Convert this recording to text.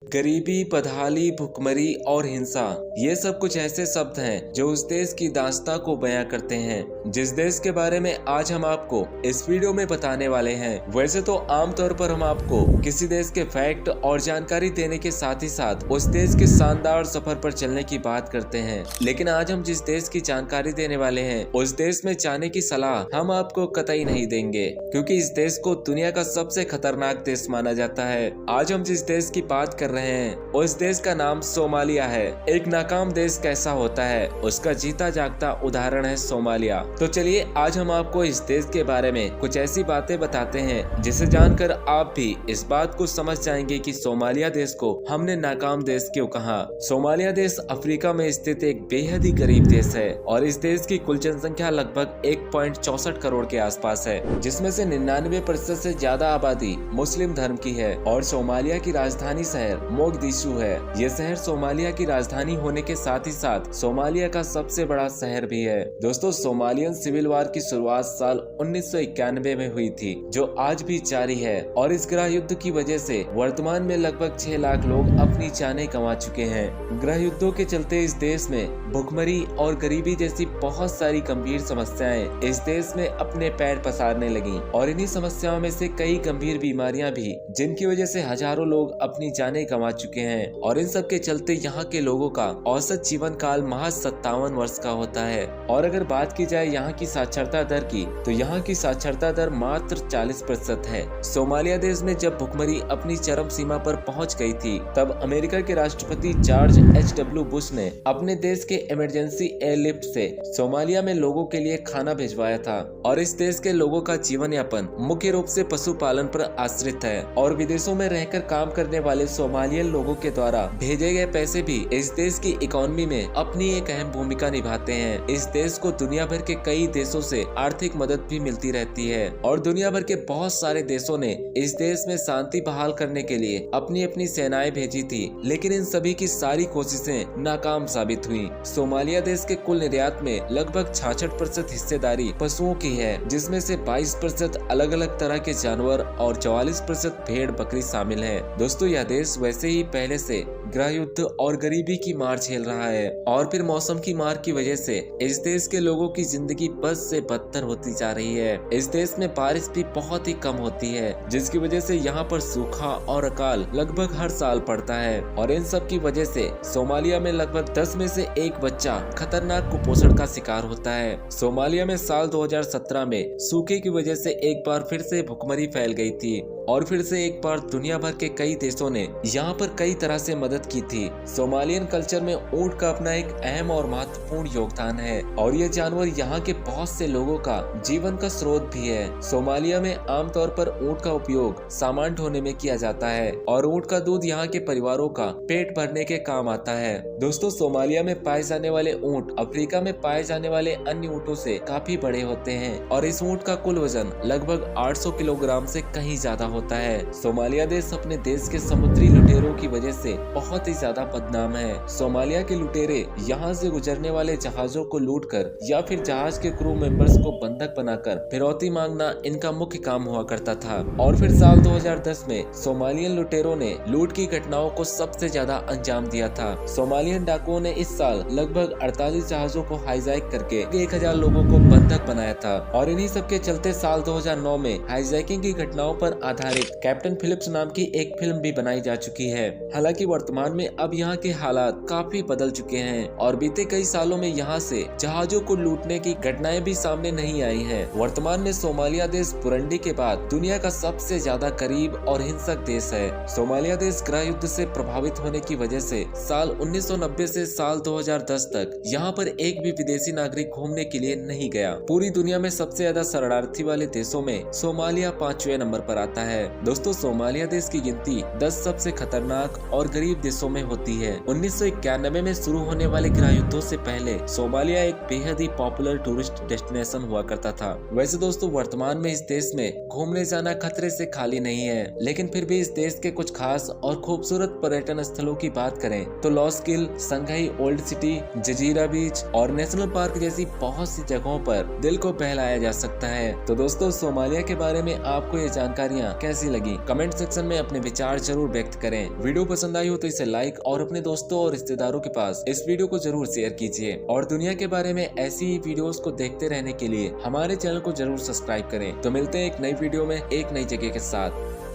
गरीबी, बदहाली, भुखमरी और हिंसा, ये सब कुछ ऐसे शब्द हैं जो उस देश की दास्तां को बयां करते हैं जिस देश के बारे में आज हम आपको इस वीडियो में बताने वाले हैं। वैसे तो आमतौर पर हम आपको किसी देश के फैक्ट और जानकारी देने के साथ ही साथ उस देश के शानदार सफर पर चलने की बात करते हैं, लेकिन आज हम जिस देश की जानकारी देने वाले हैं उस देश में जाने की सलाह हम आपको कतई नहीं देंगे, क्योंकि इस देश को दुनिया का सबसे खतरनाक देश माना जाता है। आज हम जिस देश की बात कर रहे हैं उस देश का नाम सोमालिया है। एक नाकाम देश कैसा होता है उसका जीता जागता उदाहरण है सोमालिया। तो चलिए आज हम आपको इस देश के बारे में कुछ ऐसी बातें बताते हैं जिसे जानकर आप भी इस बात को समझ जाएंगे कि सोमालिया देश को हमने नाकाम देश क्यों कहा। सोमालिया देश अफ्रीका में स्थित एक बेहद ही गरीब देश है और इस देश की कुल जनसंख्या लगभग 1.64 करोड़ के आसपास है, जिसमें से 99% से ज्यादा आबादी मुस्लिम धर्म की है। और सोमालिया की राजधानी शहर मोगदिशु है। ये शहर सोमालिया की राजधानी होने के साथ ही साथ सोमालिया का सबसे बड़ा शहर भी है। दोस्तों, सोमालियन सिविल वार की शुरुआत साल 1991 में हुई थी, जो आज भी जारी है। और इस गृह युद्ध की वजह से वर्तमान में लगभग 6 लाख लोग अपनी जानें गंवा चुके हैं। गृह युद्धों के चलते इस देश में भुखमरी और गरीबी जैसी बहुत सारी गंभीर समस्याएं इस देश में अपने पैर पसारने लगी। और इन्हीं समस्याओं में से कई गंभीर बीमारियां भी, जिनकी वजह से हजारों लोग अपनी जानें गंवा चुके हैं। और इन सब के चलते यहाँ के लोगों का औसत जीवन काल महज 57 वर्ष का होता है। और अगर बात की जाए यहाँ की साक्षरता दर की, तो यहाँ की साक्षरता दर मात्र 40% है। सोमालिया देश में जब भुखमरी अपनी चरम सीमा पर पहुँच गई थी, तब अमेरिका के राष्ट्रपति जॉर्ज H.W. बुश ने अपने देश के इमरजेंसी एयरलिफ्ट से सोमालिया में लोगों के लिए खाना भिजवाया था। और इस देश के लोगों का जीवन यापन मुख्य रूप से पशुपालन पर आश्रित है। और विदेशों में रहकर काम करने वाले सोमालियन लोगों के द्वारा भेजे गए पैसे भी इस देश की इकोनॉमी में अपनी एक अहम भूमिका निभाते हैं। इस देश को दुनिया भर के कई देशों से आर्थिक मदद भी मिलती रहती है और दुनिया भर के बहुत सारे देशों ने इस देश में शांति बहाल करने के लिए अपनी अपनी सेनाएं भेजी थी, लेकिन इन सभी की सारी कोशिशें नाकाम साबित हुई। सोमालिया देश के कुल निर्यात में लगभग 66% हिस्सेदारी पशुओं की है, जिसमें से 22% अलग अलग तरह के जानवर और 44% भेड़ बकरी शामिल है। दोस्तों, यह देश वैसे ही पहले से गृह युद्ध और गरीबी की मार झेल रहा है और फिर मौसम की मार की वजह से इस देश के लोगों की जिंदगी बद से बदतर होती जा रही है। इस देश में बारिश भी बहुत ही कम होती है, जिसकी वजह से यहाँ पर सूखा और अकाल लगभग हर साल पड़ता है। और इन सब की वजह से सोमालिया में लगभग 10 में से एक बच्चा खतरनाक कुपोषण का शिकार होता है। सोमालिया में साल 2017 में सूखे की वजह से एक बार फिर से भुखमरी फैल गई थी और फिर से एक बार दुनिया भर के कई देशों ने यहाँ पर कई तरह से मदद की थी। सोमालियन कल्चर में ऊंट का अपना एक अहम और महत्वपूर्ण योगदान है और ये जानवर यहाँ के बहुत से लोगों का जीवन का स्रोत भी है। सोमालिया में आमतौर पर ऊंट का उपयोग सामान ढोने में किया जाता है और ऊंट का दूध यहाँ के परिवारों का पेट भरने के काम आता है। दोस्तों, सोमालिया में पाए जाने वाले ऊंट अफ्रीका में पाए जाने वाले अन्य ऊंटों से काफी बड़े होते हैं और इस ऊंट का कुल वजन लगभग 800 किलोग्राम से कहीं ज्यादा होता है। सोमालिया देश अपने देश के समुद्री लुटेरों की वजह से बहुत ही ज्यादा बदनाम है। सोमालिया के लुटेरे यहाँ से गुजरने वाले जहाजों को लूटकर या फिर जहाज के क्रू मेंबर्स को बंधक बनाकर फिरौती मांगना इनका मुख्य काम हुआ करता था। और फिर साल 2010 में सोमालियन लुटेरों ने लूट की घटनाओं को सबसे ज्यादा अंजाम दिया था। सोमालियन डाकुओं ने इस साल लगभग 48 जहाजों को हाईजैक करके 1000 लोगों को बंधक बनाया था। और इन्हीं सब के चलते साल 2009 में हाईजैकिंग की घटनाओं पर आधारित कैप्टन फिलिप्स नाम की एक फिल्म भी बनाई जा चुकी है। हालांकि वर्तमान में अब यहाँ के हालात काफी बदल चुके हैं और बीते कई सालों में यहाँ से जहाजों को लूटने की घटनाएं भी सामने नहीं आई हैं। वर्तमान में सोमालिया देश बुरुंडी के बाद दुनिया का सबसे ज्यादा गरीब और हिंसक देश है। सोमालिया देश गृह युद्ध से प्रभावित होने की वजह से साल 1990 से साल 2010 तक यहाँ पर एक भी विदेशी नागरिक घूमने के लिए नहीं गया। पूरी दुनिया में सबसे ज्यादा शरणार्थी वाले देशों में सोमालिया 5वें नंबर पर आता है। दोस्तों, सोमालिया देश की गिनती 10 सबसे खतरनाक और गरीब देशों में होती है। 1991 में शुरू होने वाले गृहयुद्धों से पहले सोमालिया एक बेहद ही पॉपुलर टूरिस्ट डेस्टिनेशन हुआ करता था। वैसे दोस्तों वर्तमान में इस देश में घूमने जाना खतरे से खाली नहीं है, लेकिन फिर भी इस देश के कुछ खास और खूबसूरत पर्यटन स्थलों की बात करें तो लॉस किल, संघाई ओल्ड सिटी, जजीरा बीच और नेशनल पार्क जैसी बहुत सी जगहों पर दिल को बहलाया जा सकता है। तो दोस्तों सोमालिया के बारे में आपको ये जानकारियाँ कैसी लगी, कमेंट सेक्शन में अपने विचार जरूर व्यक्त करें। वीडियो पसंद आई हो तो इसे लाइक और अपने दोस्तों और रिश्तेदारों के पास इस वीडियो को जरूर शेयर कीजिए और दुनिया के बारे में ऐसी ही वीडियोस को देखते रहने के लिए हमारे चैनल को जरूर सब्सक्राइब करें। तो मिलते हैं एक नई वीडियो में एक नई जगह के साथ।